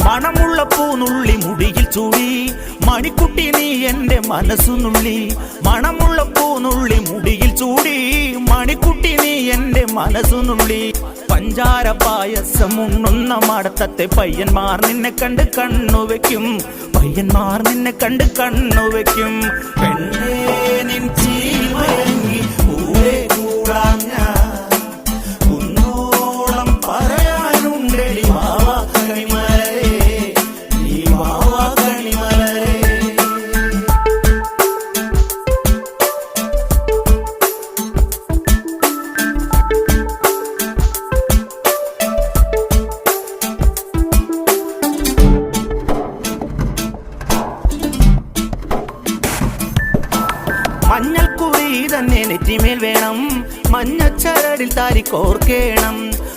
മണമുള്ള പൂനുള്ളി മുടിയിൽ ചൂടി മണിക്കുട്ടി നീ എന്റെ മനസ്സു നുള്ളി. മണമുള്ള പൂനുള്ളി മുടിയിൽ ചൂടി മണിക്കുട്ടി നീ എന്റെ മനസ്സു നുള്ളി. പഞ്ചാര പായസം ഉണ്ണുന്ന മടത്തത്തെ പയ്യന്മാർ നിന്നെ കണ്ട് കണ്ണുവെക്കും. പയ്യന്മാർ നിന്നെ കണ്ട് കണ്ണുവെക്കും. പെണ്ണേ നിൻ ചിരിയിൽ മയങ്ങി കൂടെ കൂടാം ഞാൻ. കുന്നോളം പറയാനുണ്ടെടി വാവാ കണിമലരേ, നീ വാവാ കണിമലരേ. മഞ്ഞൾക്കുറി തന്നെ നെറ്റിമേൽ വേണം, മഞ്ഞച്ചരടിൽ താരി കോർക്കേണം.